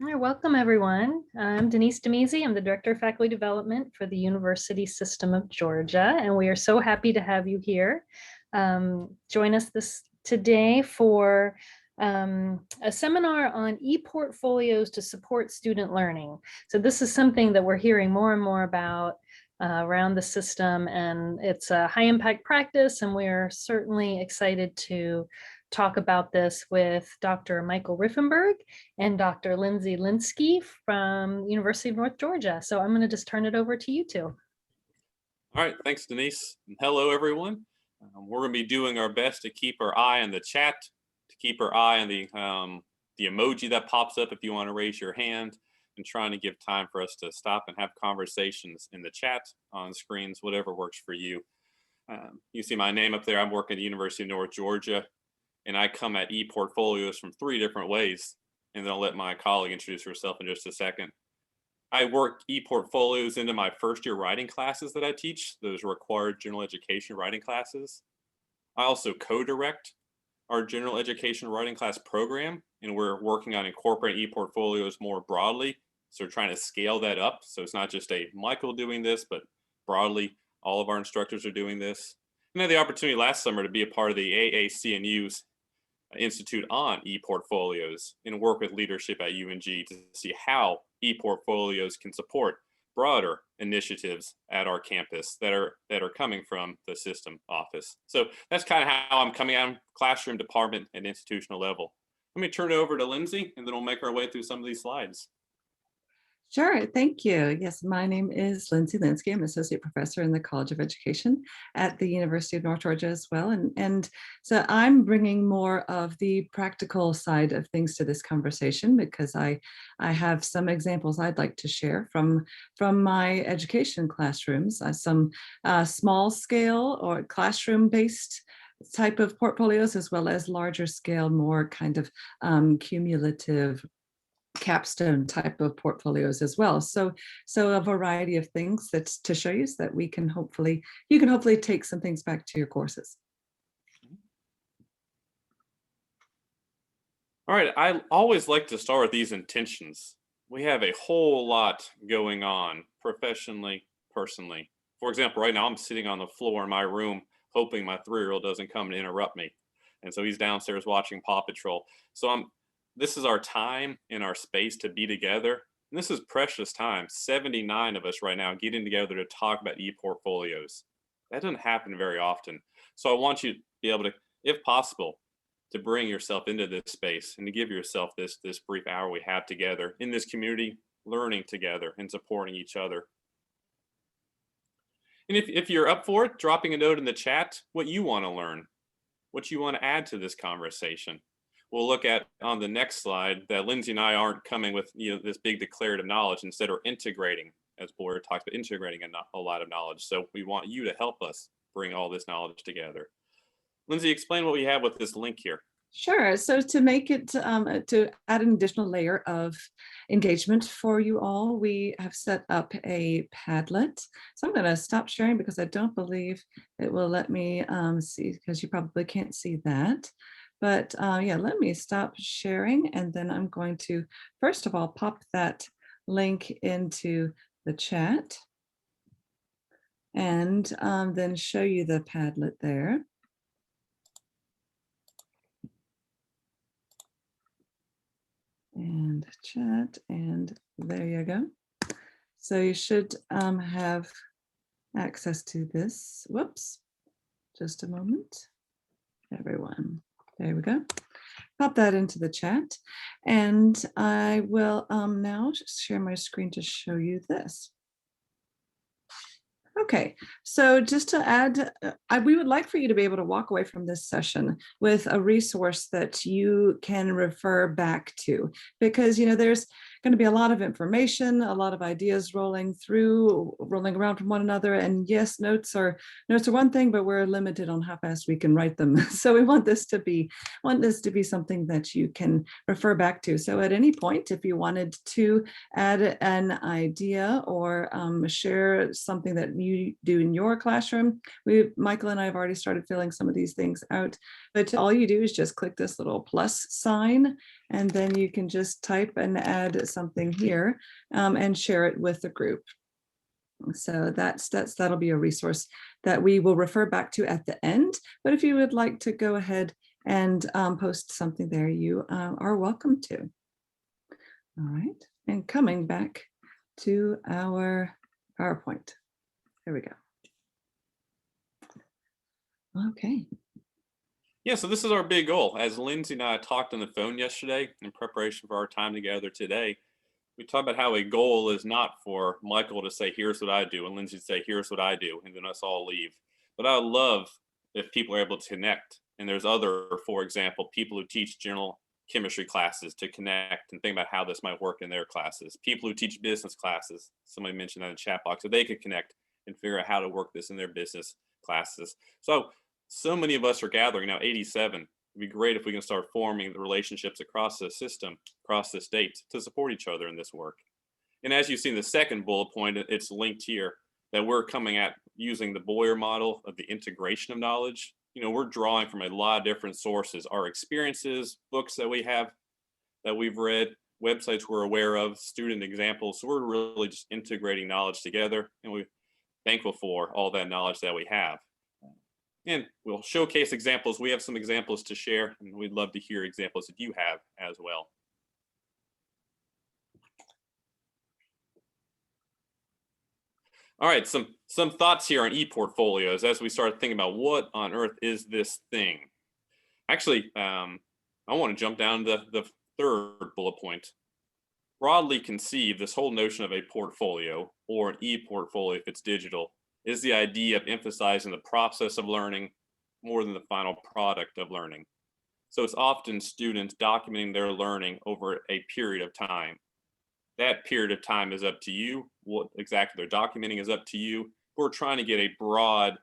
Hi, welcome everyone. I'm Denise Demese. I'm the Director of Faculty Development for the University System of Georgia, and we are so happy to have you here. Join us today for a seminar on ePortfolios to support student learning. So this is something that we're hearing more and more about around the system, and it's a high impact practice, and we're certainly excited to talk about this with Dr. Michael Rifenburg and Dr. Lindsay Linsky from University of North Georgia. So I'm going to just turn it over to you two. All right, thanks, Denise. Hello, everyone. We're going to be doing our best to keep our eye on the chat, to keep our eye on the emoji that pops up if you want to raise your hand, and trying to give time for us to stop and have conversations in the chat, on screens, whatever works for you. You see my name up there. I'm working at the University of North Georgia, and I come at ePortfolios from 3 different ways. And then I'll let my colleague introduce herself in just a second. I work ePortfolios into my first year writing classes that I teach, those required general education writing classes. I also co-direct our general education writing class program, and we're working on incorporating ePortfolios more broadly. So we're trying to scale that up. So it's not just a Michael doing this, but broadly, all of our instructors are doing this. And I had the opportunity last summer to be a part of the AAC&U's Institute on ePortfolios and work with leadership at UNG to see how ePortfolios can support broader initiatives at our campus that are coming from the system office. So that's kind of how I'm coming on classroom, department, and institutional level. Let me turn it over to Lindsay, and then we'll make our way through some of these slides. Sure, thank you. Yes, my name is Lindsay Linsky. I'm an associate professor in the College of Education at the University of North Georgia as well. And so I'm bringing more of the practical side of things to this conversation because I have some examples I'd like to share from my education classrooms, some small scale or classroom-based type of portfolios, as well as larger scale, more kind of cumulative capstone type of portfolios as well. So a variety of things that's to show you so that you can hopefully take some things back to your courses. All right, I always like to start with these intentions. We have a whole lot going on professionally, personally. For example, right now I'm sitting on the floor in my room hoping my 3-year-old doesn't come and interrupt me. And so he's downstairs watching Paw Patrol. So this is our time and our space to be together. And this is precious time. 79 of us right now getting together to talk about ePortfolios. That doesn't happen very often. So I want you to be able to, if possible, to bring yourself into this space and to give yourself this brief hour we have together in this community, learning together and supporting each other. And if you're up for it, dropping a note in the chat, what you want to learn, what you want to add to this conversation. We'll look at on the next slide that Lindsay and I aren't coming with this big declarative knowledge. Instead, we're integrating, as Blair talks about, integrating a lot of knowledge. So we want you to help us bring all this knowledge together. Lindsay, explain what we have with this link here. Sure. So to make it, to add an additional layer of engagement for you all, we have set up a Padlet. So I'm going to stop sharing because I don't believe it will let me see, because you probably can't see that. But yeah, let me stop sharing, and then I'm going to, first of all, pop that link into the chat and then show you the Padlet there. And chat, and there you go. So you should have access to this. Whoops, just a moment, everyone. There we go. Pop that into the chat, and I will now just share my screen to show you this. Okay, so just to add, we would like for you to be able to walk away from this session with a resource that you can refer back to, because there's going to be a lot of information, a lot of ideas rolling around from one another. And yes, notes are one thing, but we're limited on how fast we can write them. So we want this to be something that you can refer back to. So at any point, if you wanted to add an idea or share something that you do in your classroom, Michael and I have already started filling some of these things out. But all you do is just click this little plus sign, and then you can just type and add something here and share it with the group. So that'll be a resource that we will refer back to at the end. But if you would like to go ahead and post something there, you are welcome to. All right, and coming back to our PowerPoint. There we go. Okay. Yeah, so this is our big goal. As Lindsay and I talked on the phone yesterday in preparation for our time together today, we talked about how a goal is not for Michael to say, here's what I do, and Lindsay to say, here's what I do, and then us all leave. But I would love if people are able to connect. And there's other, for example, people who teach general chemistry classes to connect and think about how this might work in their classes. People who teach business classes, somebody mentioned that in the chat box, so they could connect and figure out how to work this in their business classes. So many of us are gathering now, 87. It'd be great if we can start forming the relationships across the system, across the state, to support each other in this work. And as you see in the second bullet point, it's linked here, that we're coming at using the Boyer model of the integration of knowledge. You know, we're drawing from a lot of different sources, our experiences, books that we have, that we've read, websites we're aware of, student examples. So we're really just integrating knowledge together, and we're thankful for all that knowledge that we have. And we'll showcase examples. We have some examples to share, and we'd love to hear examples that you have as well. All right, some thoughts here on ePortfolios as we start thinking about what on earth is this thing. Actually, I want to jump down to the third bullet point. Broadly conceived, this whole notion of a portfolio, or an ePortfolio if it's digital, is the idea of emphasizing the process of learning more than the final product of learning. So it's often students documenting their learning over a period of time. That period of time is up to you. What exactly they're documenting is up to you. We're trying to get a broad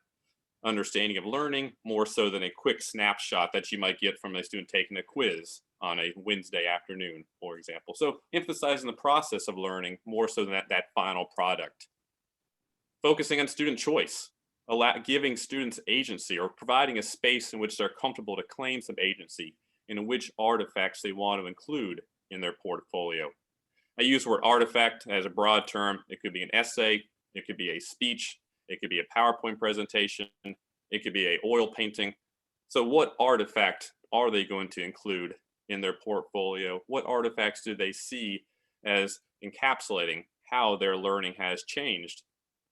understanding of learning, more so than a quick snapshot that you might get from a student taking a quiz on a Wednesday afternoon, for example. So emphasizing the process of learning more so than that final product. Focusing on student choice, giving students agency, or providing a space in which they're comfortable to claim some agency in which artifacts they want to include in their portfolio. I use the word artifact as a broad term. It could be an essay, it could be a speech, it could be a PowerPoint presentation, it could be an oil painting. So what artifact are they going to include in their portfolio? What artifacts do they see as encapsulating how their learning has changed,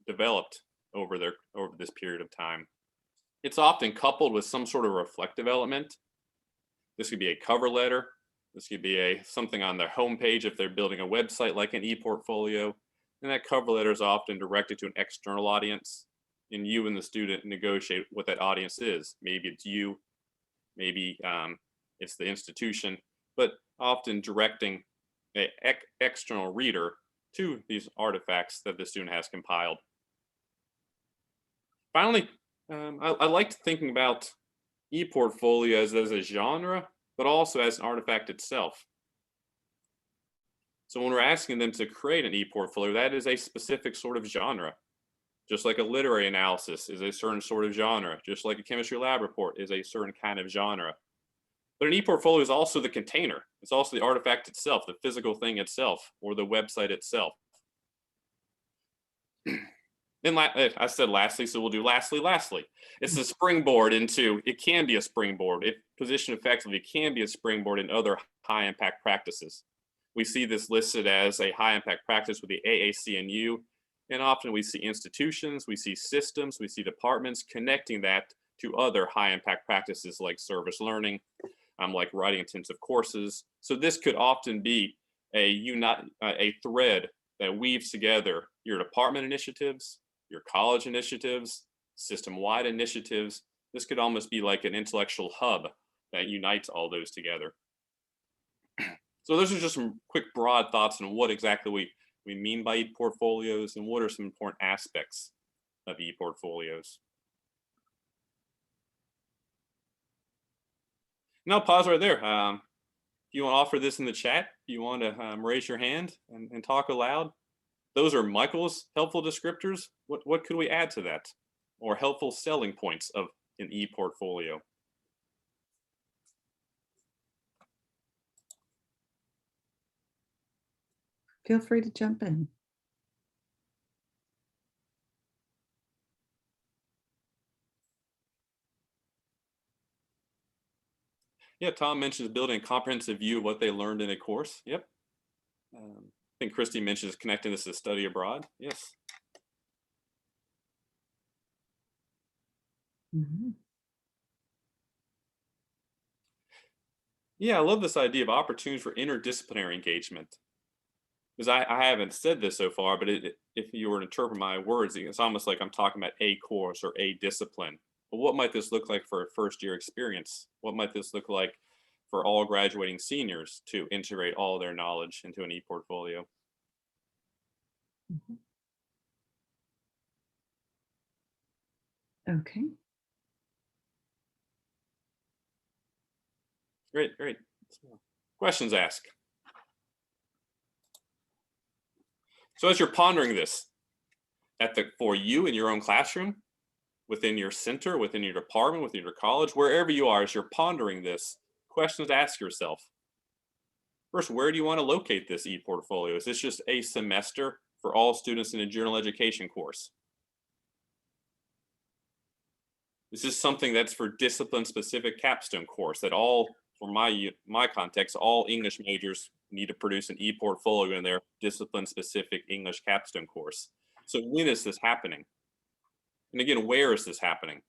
developed over this period of time? It's often coupled with some sort of reflective element. This could be a cover letter. This could be something on their homepage if they're building a website like an ePortfolio. And that cover letter is often directed to an external audience, and you and the student negotiate what that audience is. Maybe it's you, maybe it's the institution, but often directing an external reader to these artifacts that the student has compiled. Finally, I liked thinking about ePortfolios as a genre, but also as an artifact itself. So when we're asking them to create an ePortfolio, that is a specific sort of genre. Just like a literary analysis is a certain sort of genre, just like a chemistry lab report is a certain kind of genre. But an ePortfolio is also the container. It's also the artifact itself, the physical thing itself, or the website itself. Then I said lastly, so we'll do lastly. It's a springboard into, it can be a springboard. If positioned effectively, it can be a springboard in other high impact practices. We see this listed as a high impact practice with the AAC&U, and often we see institutions, we see systems, we see departments connecting that to other high impact practices like service learning, like writing intensive courses. So this could often be a thread that weaves together your department initiatives, your college initiatives, system-wide initiatives. This could almost be like an intellectual hub that unites all those together. So those are just some quick broad thoughts on what exactly we mean by ePortfolios and what are some important aspects of ePortfolios. And I'll pause right there. If you want to offer this in the chat, if you want to raise your hand and talk aloud. Those are Michael's helpful descriptors. What could we add to that? Or helpful selling points of an ePortfolio? Feel free to jump in. Yeah, Tom mentions building a comprehensive view of what they learned in a course. Yep. I think Christy mentions connecting this to study abroad. Yes. Mhm. Yeah, I love this idea of opportunities for interdisciplinary engagement. Because I haven't said this so far, but if you were to interpret my words, it's almost like I'm talking about a course or a discipline. But what might this look like for a first year experience? What might this look like for all graduating seniors to integrate all their knowledge into an ePortfolio? Mhm. Okay. Great, great. Questions asked. So as you're pondering this for you in your own classroom, within your center, within your department, within your college, wherever you are, as you're pondering this, questions to ask yourself. First, where do you want to locate this ePortfolio? Is this just a semester for all students in a general education course? Is this something that's for discipline-specific capstone course that all, for my context, all English majors need to produce an ePortfolio in their discipline-specific English capstone course? So when is this happening? And again, where is this happening?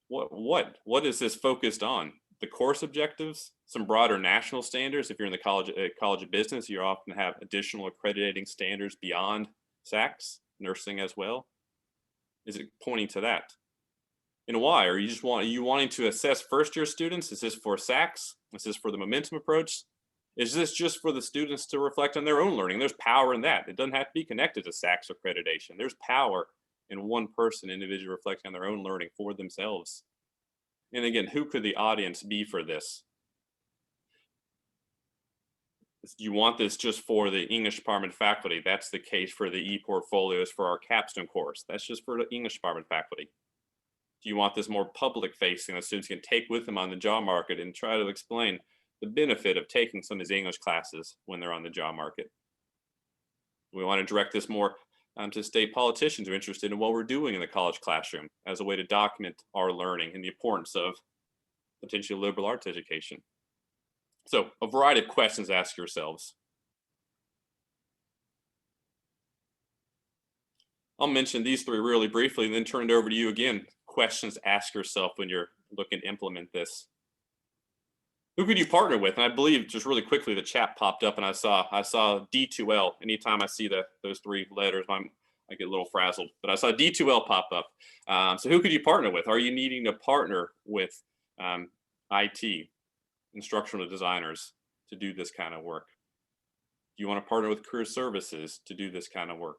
What is this focused on? The course objectives, some broader national standards. If you're in the college of business, you often have additional accrediting standards beyond SACS, nursing as well. Is it pointing to that? And why? Are you wanting to assess first year students? Is this for SACS? Is this for the momentum approach? Is this just for the students to reflect on their own learning? There's power in that. It doesn't have to be connected to SACS accreditation. There's power in one person, individually reflecting on their own learning for themselves. And again, who could the audience be for this? Do you want this just for the English department faculty? That's the case for the ePortfolios for our capstone course. That's just for the English department faculty. Do you want this more public facing that students can take with them on the job market and try to explain the benefit of taking some of these English classes when they're on the job market? We want to direct this more to state politicians who are interested in what we're doing in the college classroom as a way to document our learning and the importance of potentially liberal arts education. So a variety of questions to ask yourselves. I'll mention these three really briefly and then turn it over to you again. Questions to ask yourself when you're looking to implement this. Who could you partner with? And I believe just really quickly the chat popped up and I saw D2L. Anytime I see those three letters, I get a little frazzled. But I saw D2L pop up. So who could you partner with? Are you needing to partner with IT, instructional designers, to do this kind of work? Do you want to partner with career services to do this kind of work?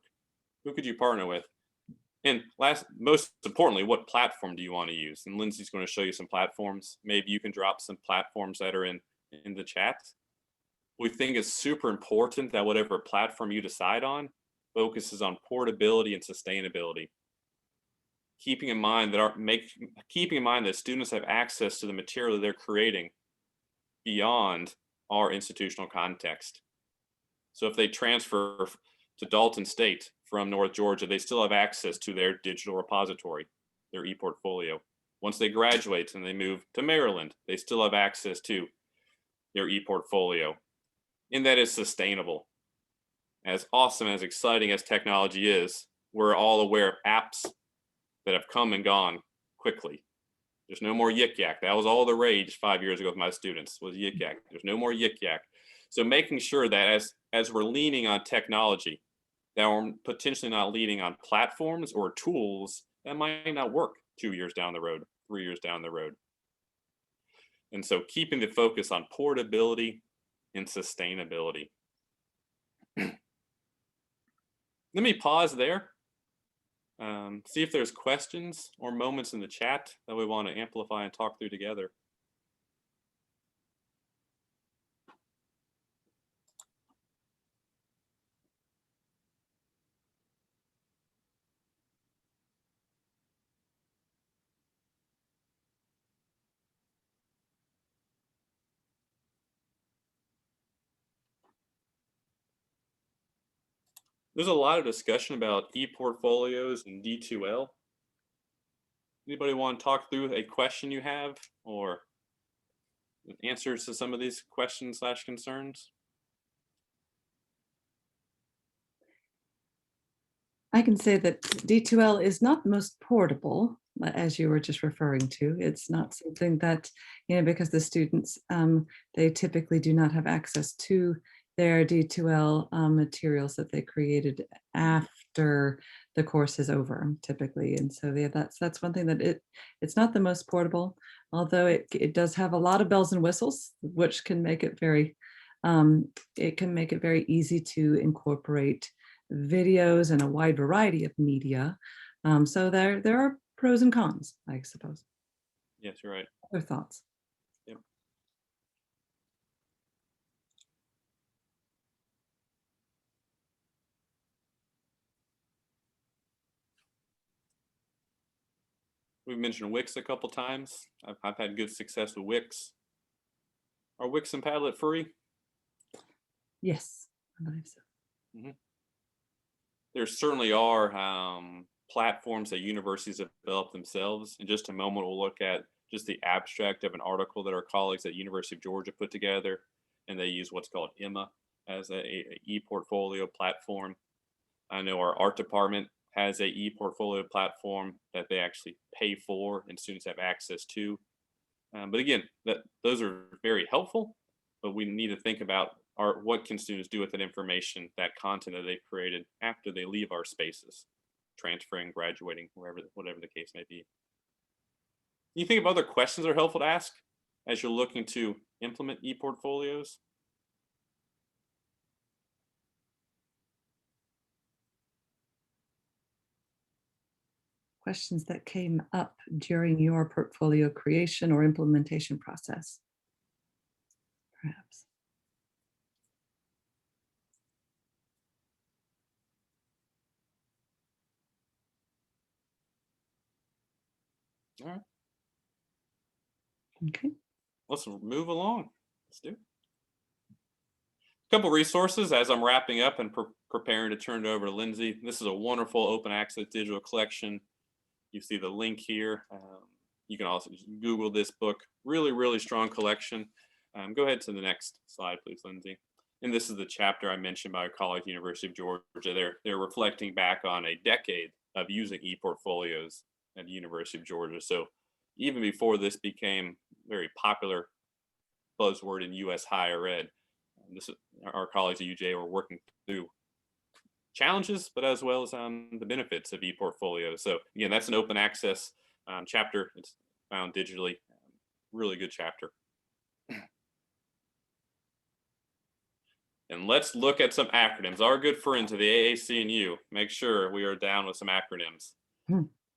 Who could you partner with? And most importantly, what platform do you want to use? And Lindsay's going to show you some platforms. Maybe you can drop some platforms that are in the chat. We think it's super important that whatever platform you decide on focuses on portability and sustainability. Keeping in mind that students have access to the material that they're creating beyond our institutional context. So if they transfer to Dalton State from North Georgia, they still have access to their digital repository, their ePortfolio. Once they graduate and they move to Maryland, they still have access to their ePortfolio. And that is sustainable. As awesome, as exciting as technology is, we're all aware of apps that have come and gone quickly. There's no more Yik Yak. That was all the rage 5 years ago with my students, was Yik Yak. There's no more Yik Yak. So making sure that as we're leaning on technology, that we're potentially not leaning on platforms or tools that might not work 2 years down the road, 3 years down the road. And so keeping the focus on portability and sustainability. Let me pause there. See if there's questions or moments in the chat that we want to amplify and talk through together. There's a lot of discussion about ePortfolios and D2L. Anybody want to talk through a question you have or answers to some of these questions / concerns? I can say that D2L is not the most portable, as you were just referring to. It's not something that, because the students, they typically do not have access to their D2L materials that they created after the course is over, typically. And so that's one thing that it's not the most portable, although it does have a lot of bells and whistles, which can make it very easy to incorporate videos and a wide variety of media. So there are pros and cons, I suppose. Yes, you're right. Other thoughts? Yep. We've mentioned Wix a couple times. I've had good success with Wix. Are Wix and Padlet free? Yes, I believe so. There certainly are platforms that universities have developed themselves. In just a moment, we'll look at just the abstract of an article that our colleagues at University of Georgia put together, and they use what's called Emma as a ePortfolio platform. I know our art department has a ePortfolio platform that they actually pay for and students have access to. But again, those are very helpful, but we need to think about what can students do with that information, that content that they've created after they leave our spaces, transferring, graduating, whatever the case may be. You think of other questions that are helpful to ask as you're looking to implement ePortfolios? Questions that came up during your portfolio creation or implementation process, perhaps. All right. Okay. Let's move along. Let's do it. A couple resources as I'm wrapping up and preparing to turn it over to Lindsay. This is a wonderful open access digital collection. You see the link here. You can also Google this book. Really, really strong collection. Go ahead to the next slide, please, Lindsay. And this is the chapter I mentioned by a colleague, University of Georgia. They're reflecting back on a decade of using ePortfolios at the University of Georgia. So even before this became very popular buzzword in U.S. higher ed, our colleagues at UJ were working through challenges, but as well as the benefits of ePortfolio. So again, that's an open access chapter. It's found digitally. Really good chapter. And let's look at some acronyms. Our good friends of the AAC&U. Make sure we are down with some acronyms.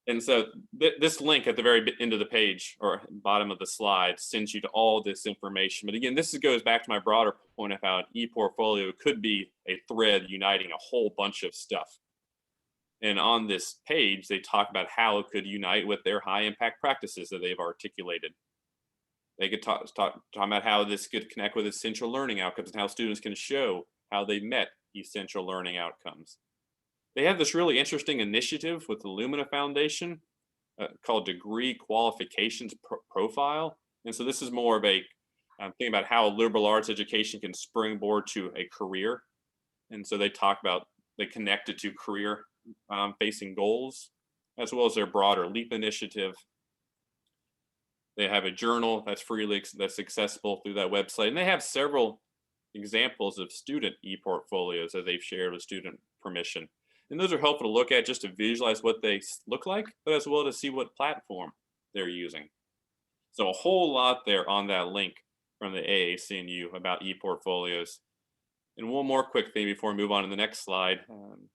And so this link at the very end of the page or bottom of the slide sends you to all this information. But again, this goes back to my broader point of how an ePortfolio could be a thread uniting a whole bunch of stuff. And on this page, they talk about how it could unite with their high impact practices that they've articulated. They could talk about how this could connect with essential learning outcomes and how students can show how they met essential learning outcomes. They have this really interesting initiative with the Lumina Foundation called Degree Qualifications Profile. And so this is more of a thing about how liberal arts education can springboard to a career. And so they talk about, they connect it to career facing goals, as well as their broader LEAP initiative. They have a journal that's accessible through that website. And they have several examples of student ePortfolios that they've shared with student permission. And those are helpful to look at just to visualize what they look like, but as well to see what platform they're using. So a whole lot there on that link from the AAC&U about ePortfolios. And one more quick thing before we move on to the next slide.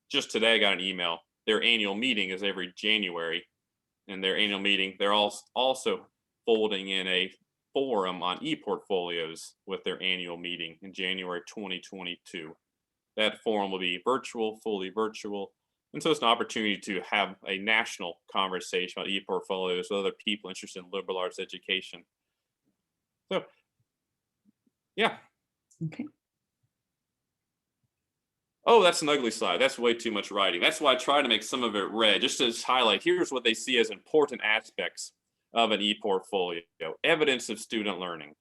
Just today, I got an email. Their annual meeting is every January. And their annual meeting, they're also folding in a forum on ePortfolios with their annual meeting in January 2022. That forum will be virtual, fully virtual. And so it's an opportunity to have a national conversation about ePortfolios with other people interested in liberal arts education. So, yeah. Okay. oh, that's an ugly slide. That's way too much writing. That's why I try to make some of it red, just to highlight, here's what they see as important aspects of an ePortfolio, evidence of student learning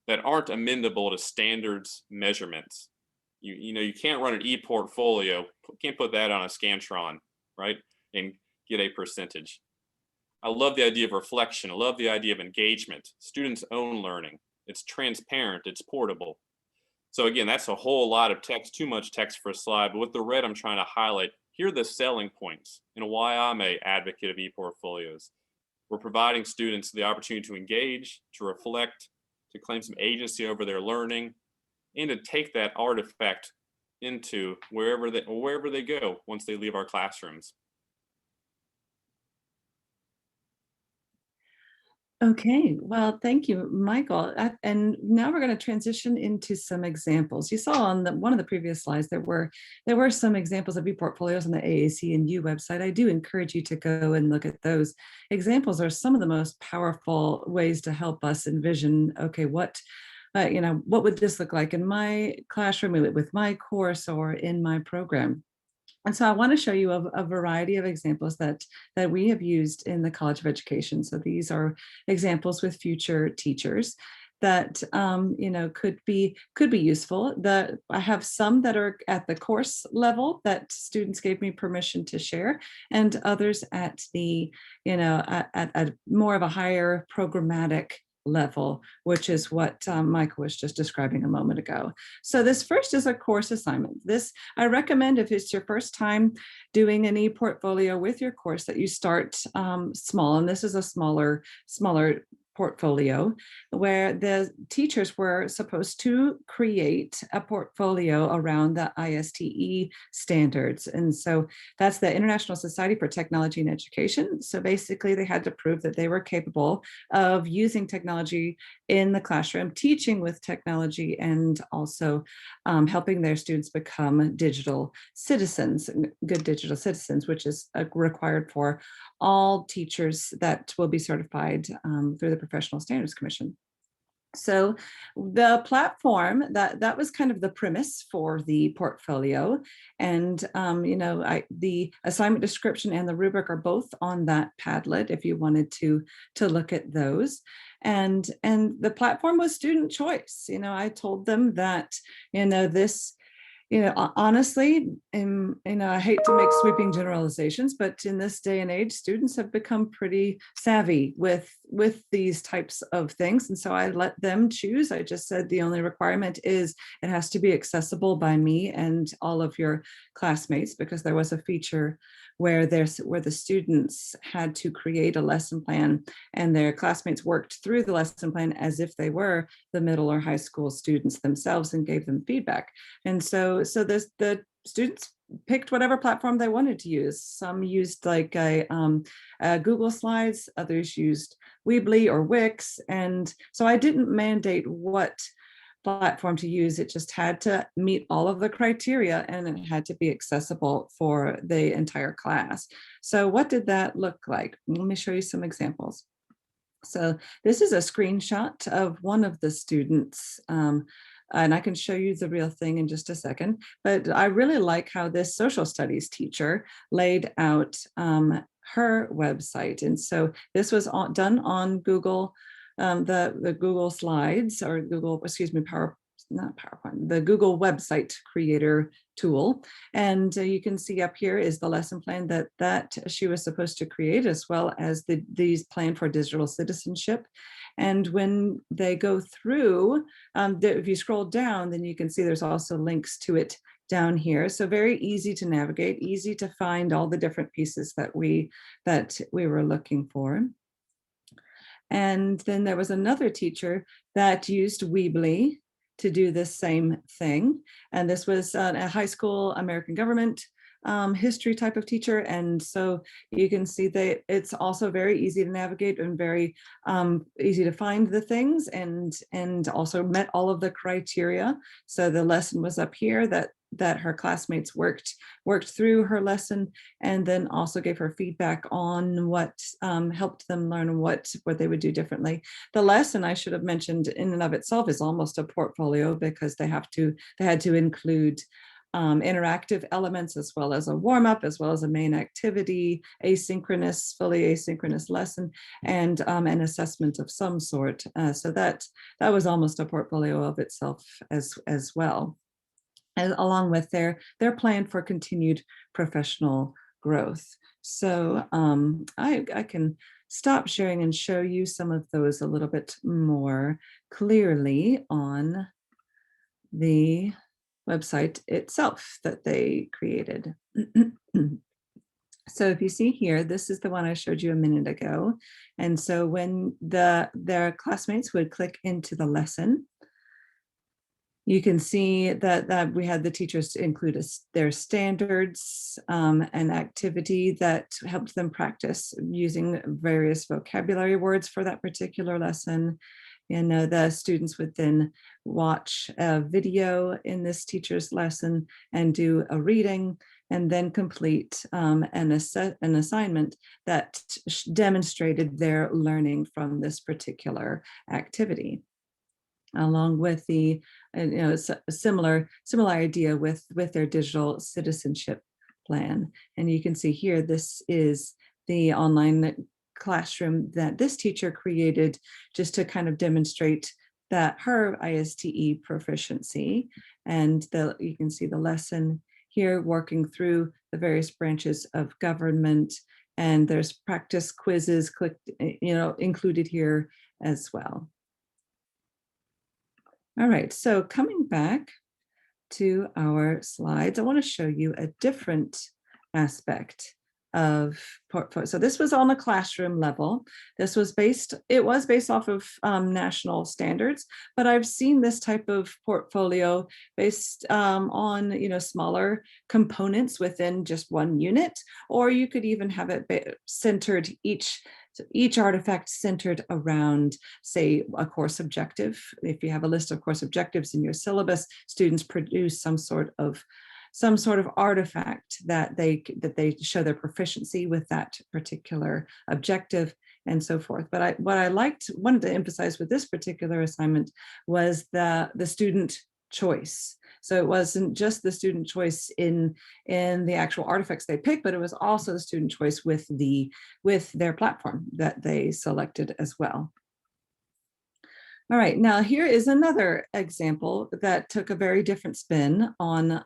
that aren't amendable to standards measurements. You can't run an ePortfolio, can't put that on a Scantron, right, and get a percentage. I love the idea of reflection. I love the idea of engagement, students' own learning. It's transparent, it's portable. So again, that's a whole lot of text, too much text for a slide, but with the red, I'm trying to highlight, here are the selling points and why I'm an advocate of ePortfolios. We're providing students the opportunity to engage, to reflect, to claim some agency over their learning, and to take that artifact into wherever they go once they leave our classrooms. Okay, well, thank you, Michael. And now we're going to transition into some examples. You saw on one of the previous slides, there were some examples of ePortfolios on the AAC&U website. I do encourage you to go and look at those. Examples are some of the most powerful ways to help us envision, okay, what would this look like in my classroom, with my course, or in my program? And so I want to show you a variety of examples that we have used in the College of Education. So these are examples with future teachers that could be useful. I have some that are at the course level that students gave me permission to share, and others at the at more of a higher programmatic level, which is what Michael was just describing a moment ago. So this first is a course assignment. This I recommend, if it's your first time doing an ePortfolio with your course, that you start small. And this is a smaller portfolio where the teachers were supposed to create a portfolio around the ISTE standards. And so that's the International Society for Technology and Education. So basically they had to prove that they were capable of using technology in the classroom, teaching with technology, and also helping their students become digital citizens, good digital citizens, which is required for all teachers that will be certified through the Professional Standards Commission. So the platform, that was kind of the premise for the portfolio. And, the assignment description and the rubric are both on that Padlet if you wanted to look at those. And the platform was student choice. I told them that, this, honestly, I hate to make sweeping generalizations, but in this day and age, students have become pretty savvy with these types of things. And so I let them choose. I just said the only requirement is it has to be accessible by me and all of your classmates, because there was a feature where the students had to create a lesson plan and their classmates worked through the lesson plan as if they were the middle or high school students themselves and gave them feedback. And so the students picked whatever platform they wanted to use. Some used like a Google Slides, others used Weebly or Wix. And so I didn't mandate what platform to use. It just had to meet all of the criteria, and it had to be accessible for the entire class. So what did that look like? Let me show you some examples. So this is a screenshot of one of the students, and I can show you the real thing in just a second, but I really like how this social studies teacher laid out her website. And so this was done on Google, the Google Slides, or Google, not PowerPoint, the Google website creator tool. And you can see up here is the lesson plan that she was supposed to create, as well as these plan for digital citizenship. And when they go through, if you scroll down, then you can see there's also links to it down here. So very easy to navigate, easy to find all the different pieces that we were looking for. And then there was another teacher that used Weebly to do this same thing. And this was a high school American government history type of teacher. And so you can see that it's also very easy to navigate and very easy to find the things, and also met all of the criteria. So the lesson was up here that her classmates worked through her lesson, and then also gave her feedback on what helped them learn what they would do differently. The lesson, I should have mentioned, in and of itself is almost a portfolio, because they had to include interactive elements, as well as a warm-up, as well as a main activity, asynchronous, fully asynchronous lesson, and an assessment of some sort. So that was almost a portfolio of itself as well, along with their plan for continued professional growth. So I can stop sharing and show you some of those a little bit more clearly on the website itself that they created. So if you see here, this is the one I showed you a minute ago. And so when their classmates would click into the lesson, you can see that we had the teachers include their standards, an activity that helped them practice using various vocabulary words for that particular lesson. And the students would then watch a video in this teacher's lesson and do a reading, and then complete an assignment that demonstrated their learning from this particular activity, along with the a similar idea with their digital citizenship plan. And you can see here, this is the online classroom that this teacher created just to kind of demonstrate that her ISTE proficiency. And you can see the lesson here working through the various branches of government, and there's practice quizzes included here as well. All right, so coming back to our slides, I want to show you a different aspect of portfolio. So this was on a classroom level. This was based off of national standards, but I've seen this type of portfolio based on smaller components within just one unit, or you could even have it centered, each artifact centered around, say, a course objective. If you have a list of course objectives in your syllabus, students produce some sort of artifact that they show their proficiency with that particular objective, and so forth. But what I wanted to emphasize with this particular assignment was the student choice. So it wasn't just the student choice in the actual artifacts they picked, but it was also the student choice with their platform that they selected as well. All right, now here is another example that took a very different spin on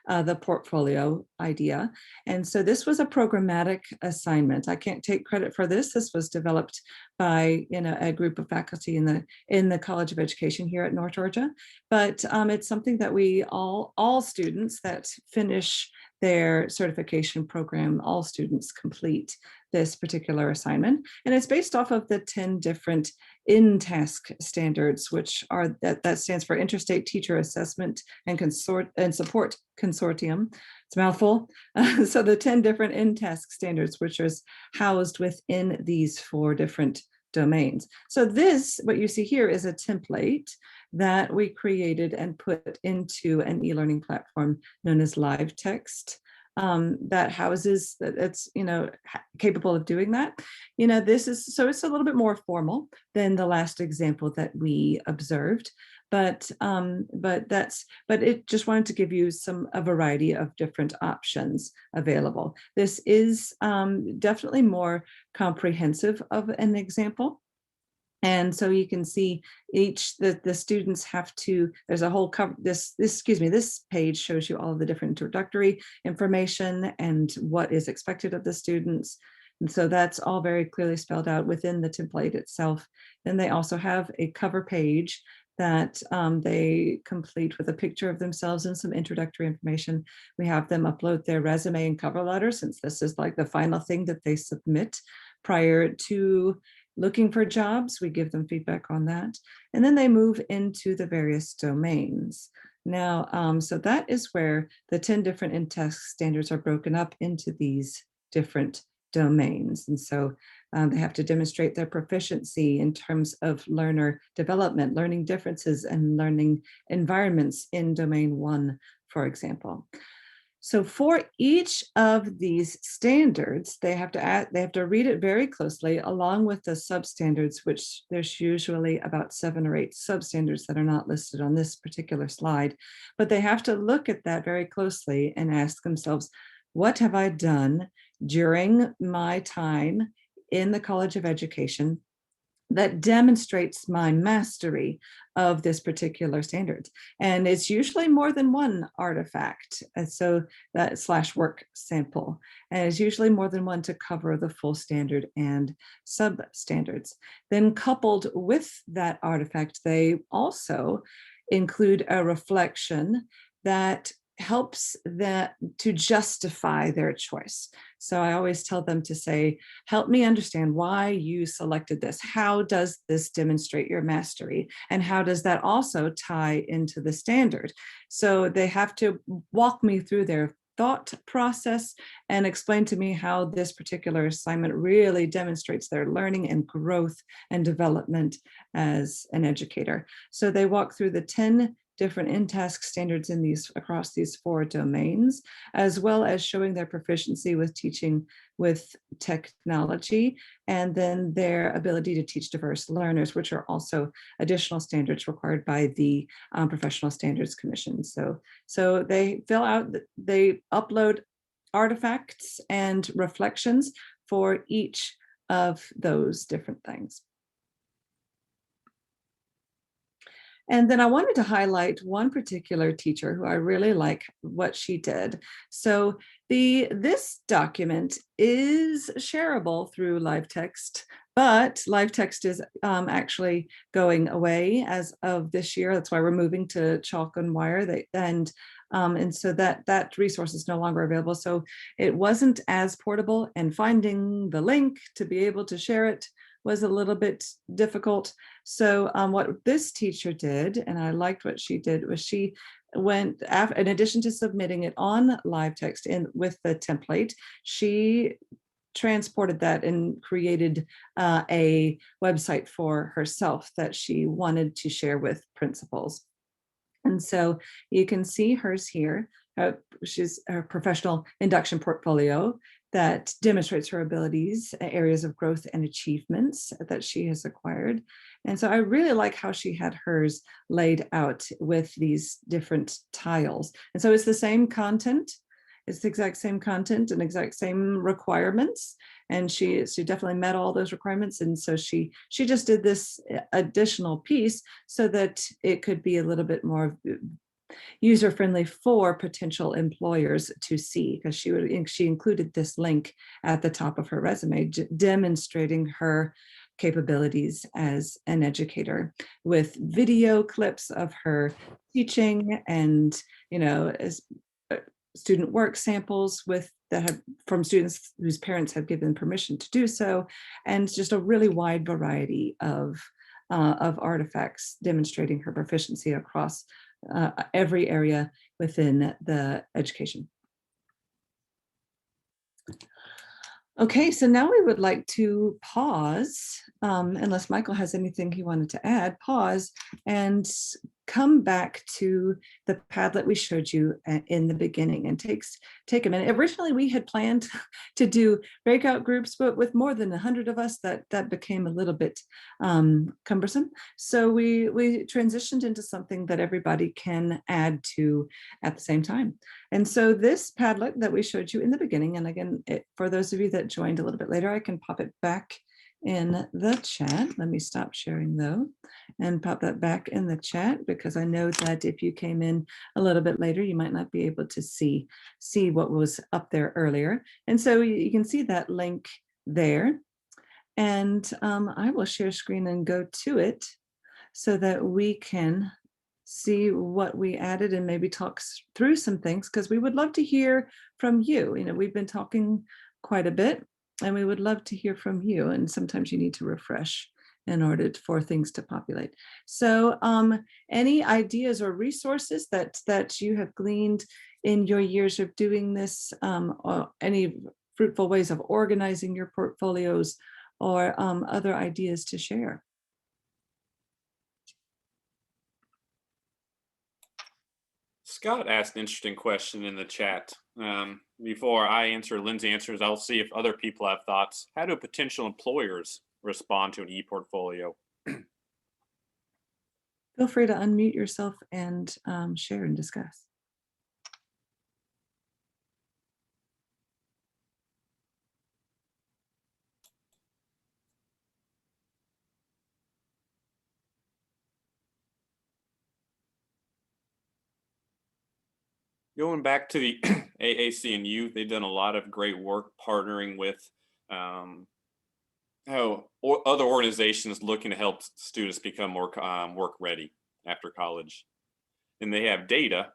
the portfolio idea. And so this was a programmatic assignment. I can't take credit for this. This was developed by a group of faculty in the College of Education here at North Georgia. But it's something that we all students that finish their certification program, all students complete this particular assignment. And it's based off of the 10 different in-task standards, which are that stands for Interstate Teacher Assessment and Support Consortium. It's a mouthful. So the 10 different in-task standards, which is housed within these 4 different domains. So this, what you see here, is a template that we created and put into an e-learning platform known as Live Text. That houses, that's capable of doing that. This is, so it's a little bit more formal than the last example that we observed, but it just wanted to give you a variety of different options available. This is definitely more comprehensive of an example. And so you can see the students have to, there's a whole cover, this page shows you all of the different introductory information and what is expected of the students. And so that's all very clearly spelled out within the template itself. Then they also have a cover page that they complete with a picture of themselves and some introductory information. We have them upload their resume and cover letter, since this is like the final thing that they submit prior to looking for jobs. We give them feedback on that. And then they move into the various domains. Now, so that is where the 10 different in-task standards are broken up into these different domains. And so they have to demonstrate their proficiency in terms of learner development, learning differences, and learning environments in domain 1, for example. So for each of these standards, they have to read it very closely along with the substandards, which there's usually about 7 or 8 substandards that are not listed on this particular slide, but they have to look at that very closely and ask themselves, what have I done during my time in the College of Education that demonstrates my mastery of this particular standard? And it's usually more than one artifact. And so that / work sample, and it's usually more than one to cover the full standard and substandards. Then coupled with that artifact, they also include a reflection that helps that to justify their choice. So I always tell them to say, help me understand why you selected this. How does this demonstrate your mastery? And how does that also tie into the standard? So they have to walk me through their thought process and explain to me how this particular assignment really demonstrates their learning and growth and development as an educator. So they walk through the 10 different in-task standards in these across these 4 domains, as well as showing their proficiency with teaching with technology, and then their ability to teach diverse learners, which are also additional standards required by the Professional Standards Commission. So they they upload artifacts and reflections for each of those different things. And then I wanted to highlight one particular teacher who I really like what she did. So this document is shareable through live text, but live text is actually going away as of this year. That's why we're moving to chalk and wire. And so that resource is no longer available. So it wasn't as portable, and finding the link to be able to share it was a little bit difficult. So what this teacher did, and I liked what she did, was she went, in addition to submitting it on live text with the template, she transported that and created a website for herself that she wanted to share with principals. And so you can see hers here. She's a professional induction portfolio that demonstrates her abilities, areas of growth and achievements that she has acquired. And so I really like how she had hers laid out with these different tiles. And so it's the same content. It's the exact same content and exact same requirements. And she definitely met all those requirements. And so she just did this additional piece so that it could be a little bit more user-friendly for potential employers to see, because she included this link at the top of her resume demonstrating her capabilities as an educator, with video clips of her teaching and as student work samples from students whose parents have given permission to do so, and just a really wide variety of artifacts demonstrating her proficiency across every area within the education. Okay, so now we would like to pause, unless Michael has anything he wanted to add, pause and come back to the Padlet we showed you in the beginning, and take a minute. Originally, we had planned to do breakout groups, but with more than 100 of us, that became a little bit cumbersome. So we transitioned into something that everybody can add to at the same time. And so this Padlet that we showed you in the beginning, and again, for those of you that joined a little bit later, I can pop it back in the chat. Let me stop sharing though and pop that back in the chat, because I know that if you came in a little bit later, you might not be able to see what was up there earlier. And so you can see that link there. And I will share screen and go to it so that we can see what we added and maybe talk through some things, because we would love to hear from you. We've been talking quite a bit, and we would love to hear from you. And sometimes you need to refresh in order for things to populate. So any ideas or resources that you have gleaned in your years of doing this, or any fruitful ways of organizing your portfolios, or other ideas to share? Scott asked an interesting question in the chat. Before I answer, Lindsay answers, I'll see if other people have thoughts. How do potential employers respond to an ePortfolio? Feel free to unmute yourself and share and discuss. Going back to the AAC&U, they've done a lot of great work partnering with other organizations looking to help students become more work ready after college. And they have data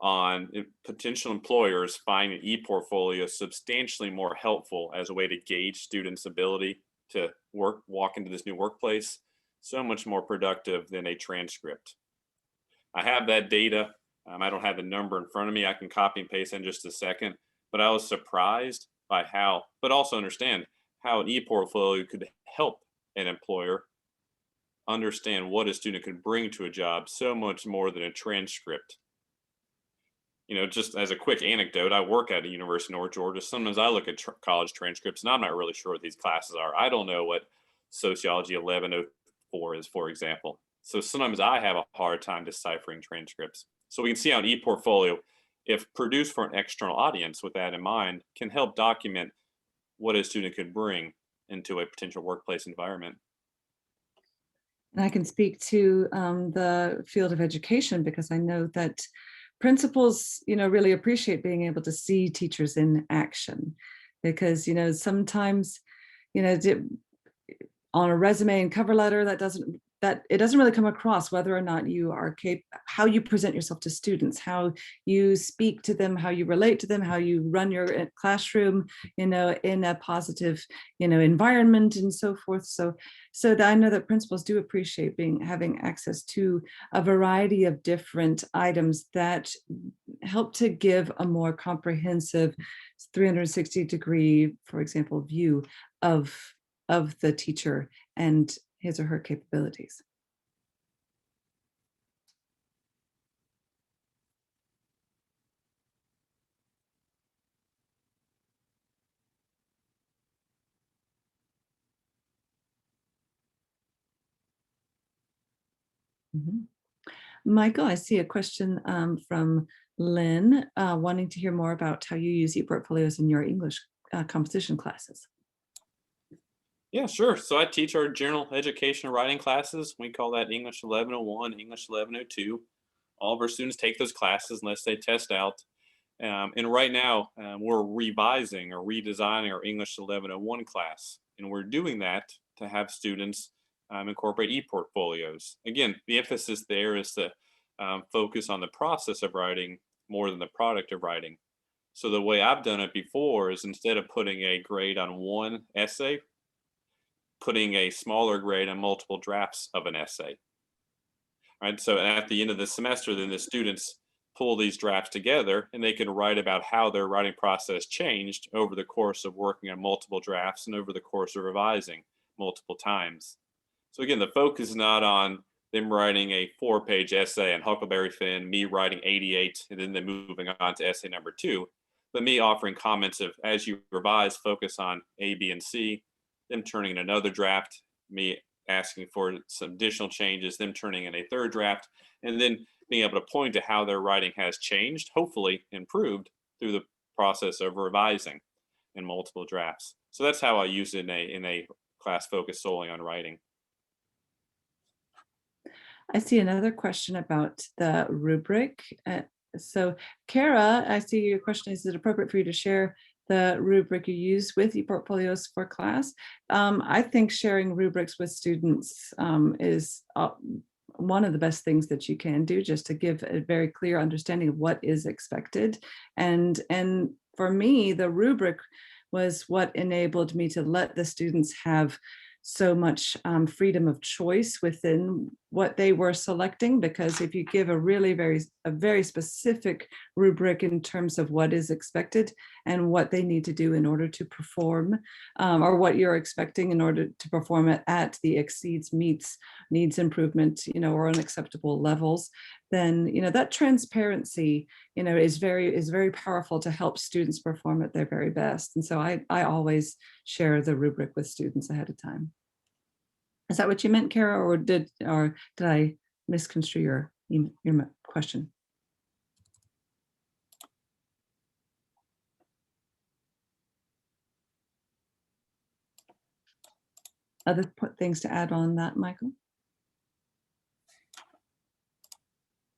on potential employers finding ePortfolio substantially more helpful as a way to gauge students' ability to walk into this new workplace, so much more productive than a transcript. I have that data. I don't have the number in front of me. I can copy and paste in just a second, but I was surprised by how, but also understand how an ePortfolio could help an employer understand what a student could bring to a job so much more than a transcript. You know, just as a quick anecdote, I work at a University of North Georgia. Sometimes I look at college transcripts and I'm not really sure what these classes are. I don't know what Sociology 1104 is, for example. So sometimes I have a hard time deciphering transcripts. So we can see how an ePortfolio, if produced for an external audience with that in mind, can help document what a student could bring into a potential workplace environment. And I can speak to the field of education because I know that principals, really appreciate being able to see teachers in action because, sometimes, on a resume and cover letter, it doesn't really come across whether or not you are how you present yourself to students, how you speak to them, how you relate to them, how you run your classroom, in a positive, environment and so forth. So that I know that principals do appreciate having access to a variety of different items that help to give a more comprehensive 360-degree, for example, view of the teacher and his or her capabilities. Michael, I see a question from Lynn wanting to hear more about how you use ePortfolios in your English composition classes. Yeah, sure. So I teach our general education writing classes. We call that English 1101, English 1102. All of our students take those classes unless they test out. And right now, we're revising or redesigning our English 1101 class. And we're doing that to have students incorporate ePortfolios. Again, the emphasis there is to focus on the process of writing more than the product of writing. So the way I've done it before is instead of putting a grade on one essay, putting a smaller grade on multiple drafts of an essay. All right, so at the end of the semester, then the students pull these drafts together and they can write about how their writing process changed over the course of working on multiple drafts and over the course of revising multiple times. So again, the focus is not on them writing a 4-page essay on Huckleberry Finn, me writing 88, and then moving on to essay number 2, but me offering comments of, as you revise, focus on A, B, and C, them turning in another draft, me asking for some additional changes, them turning in a third draft, and then being able to point to how their writing has changed, hopefully improved through the process of revising in multiple drafts. So that's how I use it in a class focused solely on writing. I see another question about the rubric. So Kara, I see your question, is it appropriate for you to share the rubric you use with ePortfolios for class? I think sharing rubrics with students is one of the best things that you can do, just to give a very clear understanding of what is expected. And for me, the rubric was what enabled me to let the students have so much freedom of choice within what they were selecting, because if you give a very specific rubric in terms of what is expected and what they need to do in order to perform, or what you're expecting in order to perform at the exceeds, meets, needs improvement, or unacceptable levels, then that transparency is very powerful to help students perform at their very best. And so I always share the rubric with students ahead of time. Is that what you meant, Kara, or did I misconstrue your question? Other things to add on that, Michael?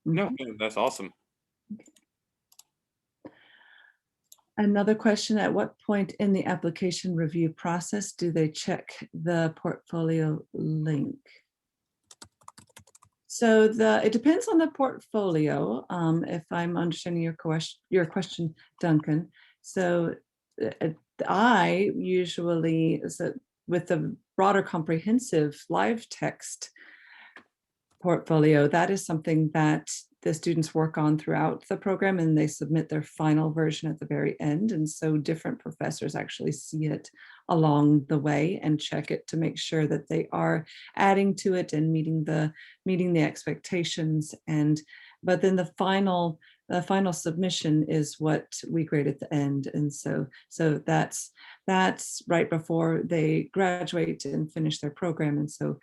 No, that's awesome. Another question, at what point in the application review process do they check the portfolio link? So it depends on the portfolio, if I'm understanding your question, Duncan. So I usually, with the broader comprehensive live text portfolio, that is something that the students work on throughout the program, and they submit their final version at the very end. And so different professors actually see it along the way and check it to make sure that they are adding to it and meeting the expectations. But then the final submission is what we grade at the end. And so that's right before they graduate and finish their program. And so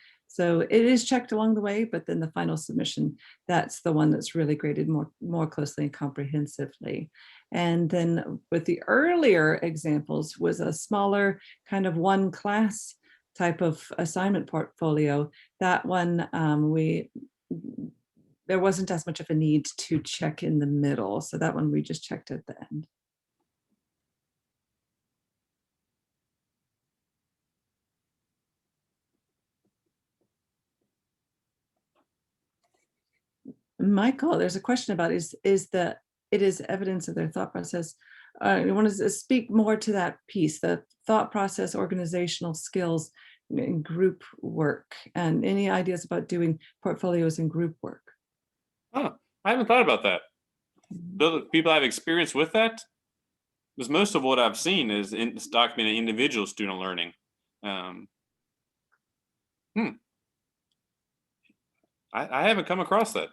it is checked along the way, but then the final submission, that's the one that's really graded more closely and comprehensively. And then with the earlier examples was a smaller kind of one class type of assignment portfolio. That one, there wasn't as much of a need to check in the middle. So that one we just checked at the end. Michael, there's a question about it is evidence of their thought process. You want to speak more to that piece, the thought process, organizational skills, and group work, and any ideas about doing portfolios and group work? Oh, I haven't thought about that. Do people have experience with that? Because most of what I've seen is documented individual student learning. I haven't come across that.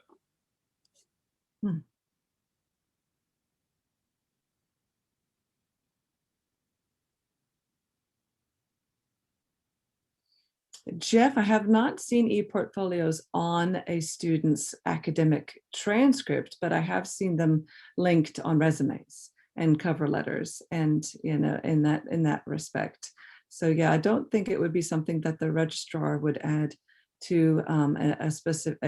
Jeff, I have not seen ePortfolios on a student's academic transcript, but I have seen them linked on resumes and cover letters, and in that respect. So yeah, I don't think it would be something that the registrar would add to an explicit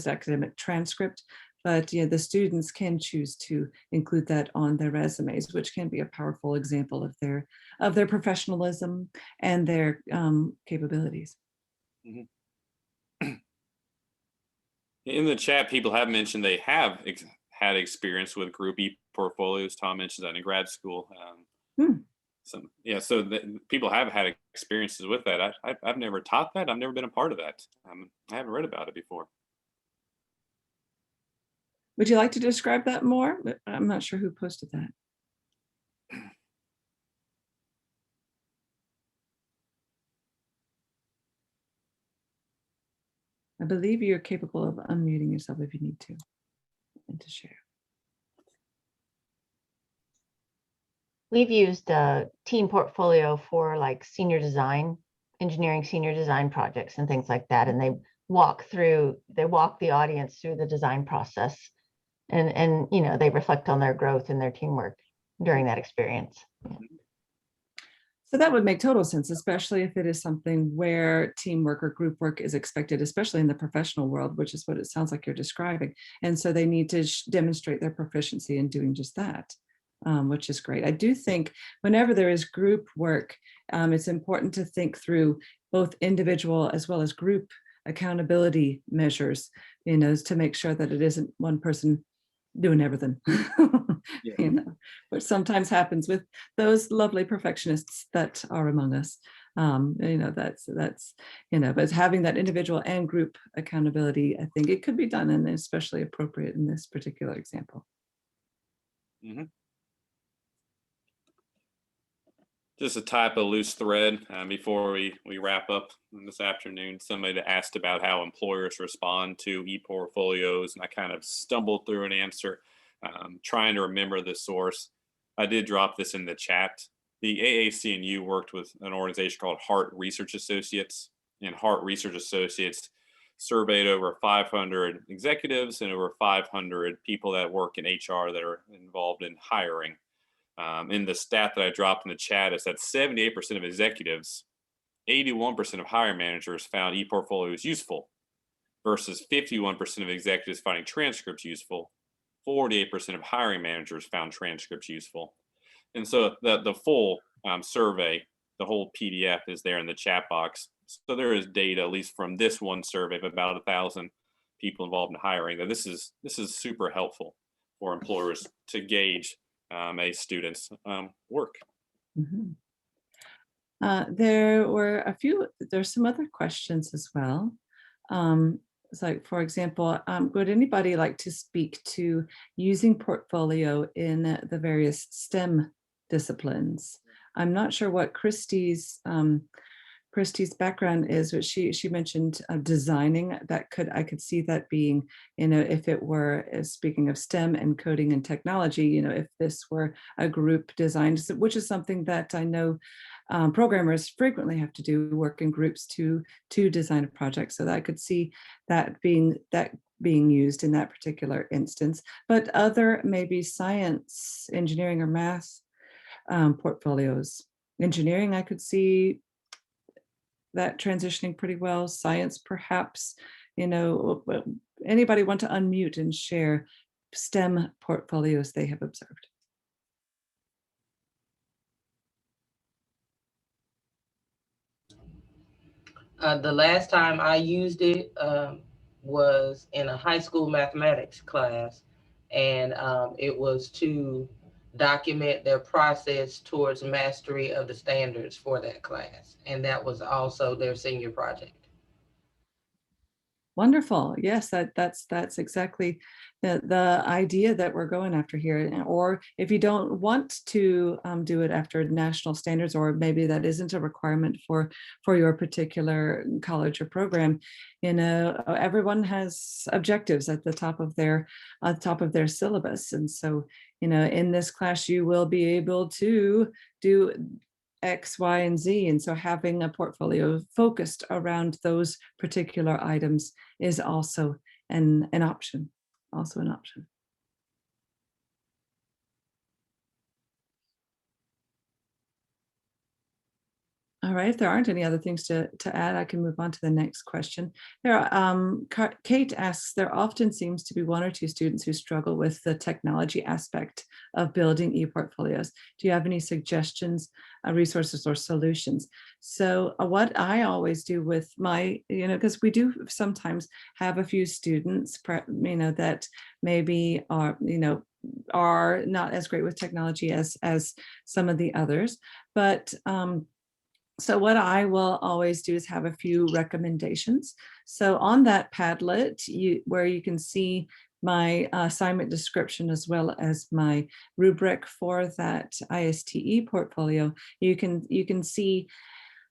academic transcript. But the students can choose to include that on their resumes, which can be a powerful example of their professionalism and their capabilities. In the chat, people have mentioned they have had experience with group ePortfolios. Tom mentioned that in grad school. So people have had experiences with that. I've never taught that. I've never been a part of that. I haven't read about it before. Would you like to describe that more? I'm not sure who posted that. I believe you're capable of unmuting yourself if you need to, and to share. We've used a team portfolio for like engineering senior design projects and things like that. And they walk the audience through the design process, and they reflect on their growth and their teamwork during that experience. So that would make total sense, especially if it is something where teamwork or group work is expected, especially in the professional world, which is what it sounds like you're describing. And so they need to demonstrate their proficiency in doing just that, which is great. I do think whenever there is group work, it's important to think through both individual as well as group accountability measures, to make sure that it isn't one person doing everything, which sometimes happens with those lovely perfectionists that are among us. But having that individual and group accountability, I think it could be done, and especially appropriate in this particular example. Just a type of loose thread before we wrap up this afternoon. Somebody that asked about how employers respond to ePortfolios, and I kind of stumbled through an answer, trying to remember the source. I did drop this in the chat. The AAC&U worked with an organization called Hart Research Associates, and Hart Research Associates surveyed over 500 executives and over 500 people that work in HR that are involved in hiring. In the stat that I dropped in the chat is that 78% of executives, 81% of hiring managers found ePortfolios useful versus 51% of executives finding transcripts useful. 48% of hiring managers found transcripts useful. And so the full survey, the whole PDF is there in the chat box. So there is data, at least from this one survey of about 1,000 people involved in hiring, that this is super helpful for employers to gauge a student's work. Mhm. There's some other questions as well. It's like, for example, would anybody like to speak to using portfolio in the various STEM disciplines? I'm not sure what Christy's background is, but she mentioned designing. I could see that being, if it were, speaking of STEM and coding and technology, if this were a group designed, which is something that I know programmers frequently have to do, work in groups to design a project. So that I could see that being used in that particular instance. But other maybe science, engineering, or math portfolios. Engineering, I could see that transitioning pretty well. Science, perhaps. Anybody want to unmute and share STEM portfolios they have observed? The last time I used it was in a high school mathematics class, and it was to document their process towards mastery of the standards for that class. And that was also their senior project. Wonderful. Yes, that's exactly the idea that we're going after here. Or if you don't want to do it after national standards, or maybe that isn't a requirement for your particular college or program, everyone has objectives at the top of their syllabus. And so, in this class, you will be able to do X, Y, and Z. And so having a portfolio focused around those particular items is also an option. All right, if there aren't any other things to add, I can move on to the next question. Kate asks, there often seems to be one or two students who struggle with the technology aspect of building ePortfolios. Do you have any suggestions, resources, or solutions? So what I always do with my, because we do sometimes have a few students, that maybe are not as great with technology as some of the others, but so what I will always do is have a few recommendations. So on that Padlet, where you can see my assignment description as well as my rubric for that ISTE portfolio, you can see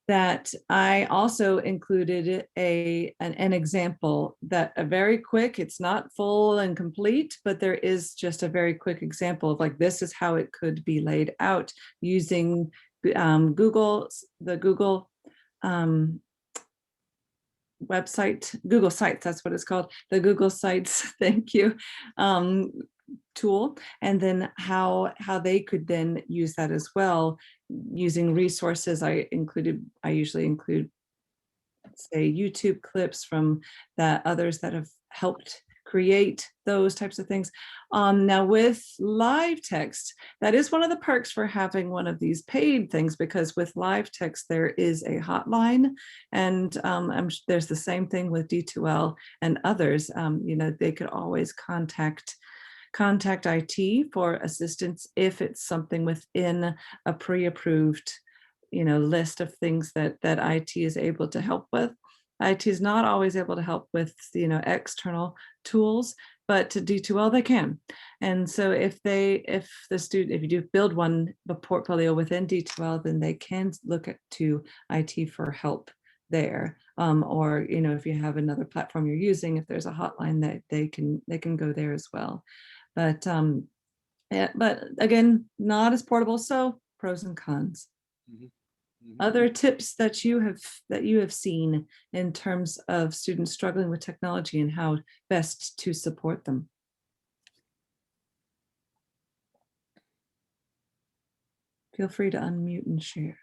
that I also included an example that a very quick, it's not full and complete, but there is just a very quick example of like, this is how it could be laid out using Google website, Google Sites, that's what it's called, the Google Sites, thank you, tool, and then how they could then use that as well using resources. I usually include, say, YouTube clips from others that have helped create those types of things. Now with live text, that is one of the perks for having one of these paid things, because with live text, there is a hotline, and there's the same thing with D2L and others. They could always contact IT for assistance if it's something within a pre-approved list of things that IT is able to help with. IT is not always able to help with external tools, but to D2L they can. And so if you do build one portfolio within D2L, then they can look to IT for help there. Or, if you have another platform you're using, if there's a hotline, that they can go there as well. But but again, not as portable. So pros and cons. Other tips that you have seen in terms of students struggling with technology and how best to support them. Feel free to unmute and share.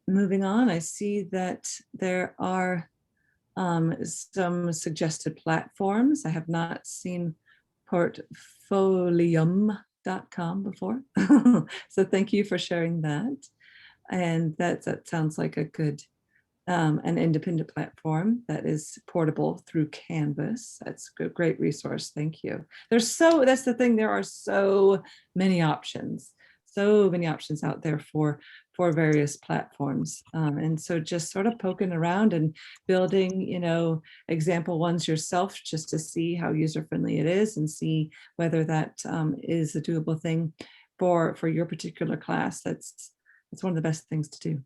Moving on, I see that there are some suggested platforms. I have not seen portfolium.com before. So thank you for sharing that. And that sounds like a good, an independent platform that is portable through Canvas. That's a great resource. Thank you. That's the thing. There are so many options out there for various platforms. And so just sort of poking around and building, example ones yourself, just to see how user-friendly it is and see whether that is a doable thing for your particular class. That's one of the best things to do.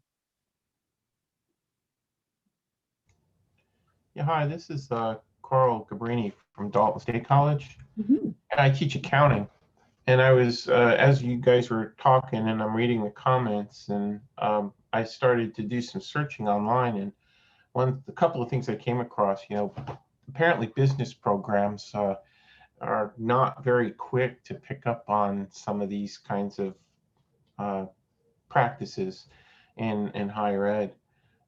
Yeah, hi, this is Carl Cabrini from Dalton State College. Mm-hmm. And I teach accounting. And I was, as you guys were talking and I'm reading the comments, and I started to do some searching online, and a couple of things I came across, apparently business programs are not very quick to pick up on some of these kinds of practices in higher ed.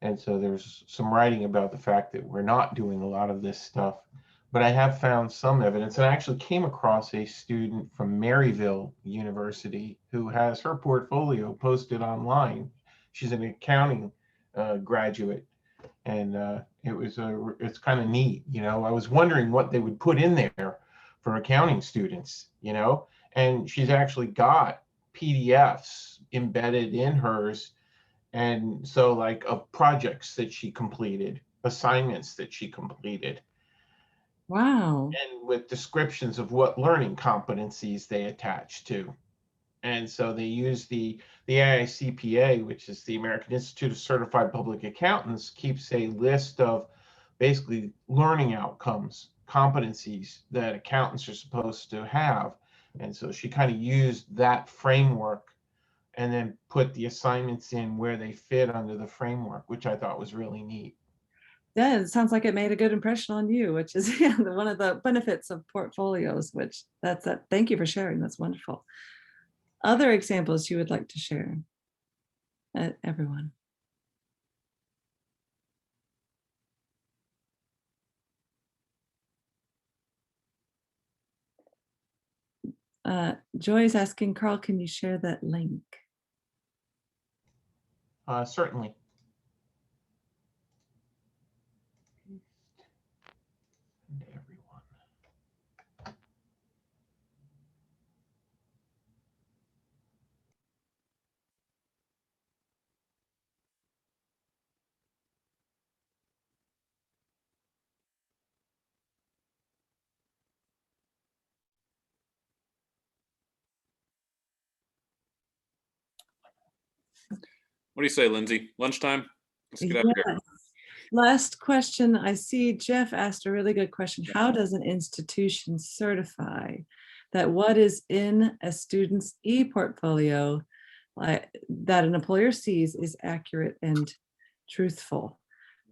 And so there's some writing about the fact that we're not doing a lot of this stuff. But I have found some evidence, and I actually came across a student from Maryville University who has her portfolio posted online. She's an accounting graduate, and it's kind of neat. I was wondering what they would put in there for accounting students, and she's actually got PDFs embedded in hers. And so like of projects that she completed, assignments that she completed. Wow. And with descriptions of what learning competencies they attach to. And so they use the AAC&U, which is the American Institute of Certified Public Accountants, keeps a list of basically learning outcomes, competencies that accountants are supposed to have. And so she kind of used that framework and then put the assignments in where they fit under the framework, which I thought was really neat. Yeah, it sounds like it made a good impression on you, which is one of the benefits of portfolios, which thank you for sharing. That's wonderful. Other examples you would like to share, everyone? Joy is asking, Carl, can you share that link? Certainly. What do you say, Lindsay? Lunchtime? Let's get out of here. Last question. I see Jeff asked a really good question. How does an institution certify that what is in a student's ePortfolio that an employer sees is accurate and truthful?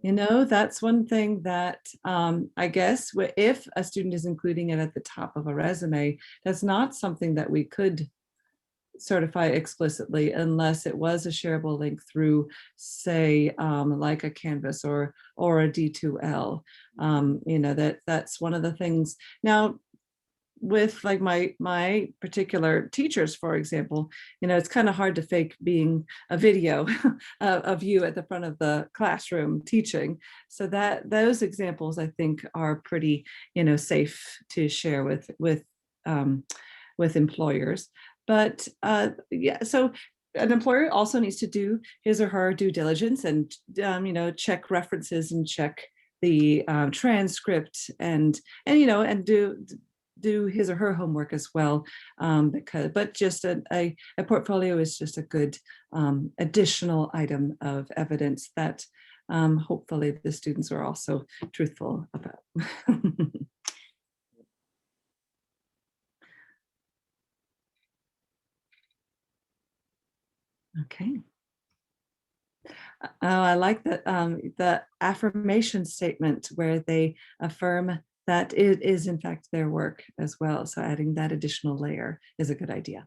That's one thing that I guess if a student is including it at the top of a resume, that's not something that we could certify explicitly unless it was a shareable link through, say, like a Canvas or a D2L. That's one of the things. Now, with like my particular teachers, for example, it's kind of hard to fake being a video of you at the front of the classroom teaching. So those examples I think are pretty, safe to share with employers. But yeah, so an employer also needs to do his or her due diligence and check references and check the transcript and do his or her homework as well, but just a portfolio is just a good additional item of evidence that hopefully the students are also truthful about. Okay. I like that the affirmation statement where they affirm that it is in fact their work as well. So adding that additional layer is a good idea.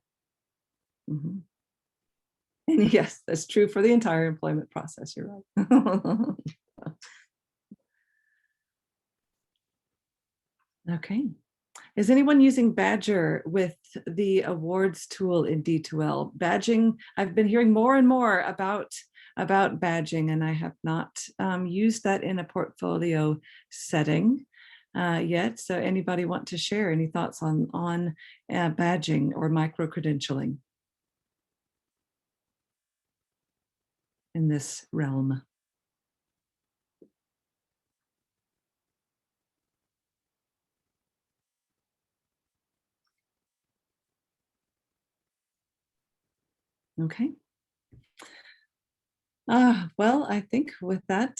Mm-hmm. And yes, that's true for the entire employment process. You're right. Okay. Is anyone using Badger with the awards tool in D2L? Badging, I've been hearing more and more about badging, and I have not used that in a portfolio setting yet. So anybody want to share any thoughts on badging or micro-credentialing in this realm? Okay. Well, I think with that,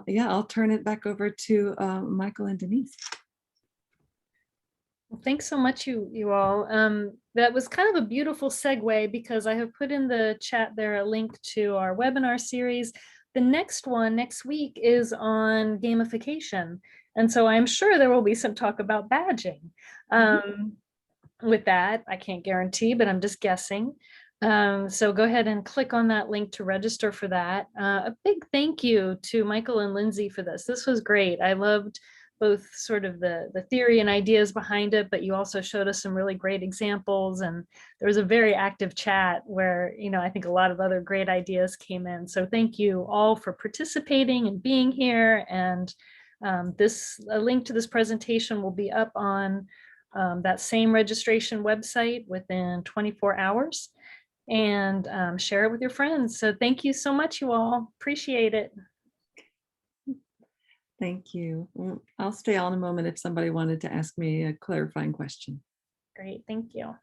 yeah, I'll turn it back over to Michael and Denise. Well, thanks so much, you all. That was kind of a beautiful segue because I have put in the chat there a link to our webinar series. The next one next week is on gamification. And so I'm sure there will be some talk about badging. With that, I can't guarantee, but I'm just guessing. So go ahead and click on that link to register for that. A big thank you to Michael and Lindsay for this. This was great. I loved both sort of the theory and ideas behind it, but you also showed us some really great examples, and there was a very active chat where, I think a lot of other great ideas came in. So thank you all for participating and being here. And a link to this presentation will be up on that same registration website within 24 hours, and share it with your friends. So thank you so much, you all. Appreciate it. Thank you. I'll stay on a moment if somebody wanted to ask me a clarifying question. Great, thank you.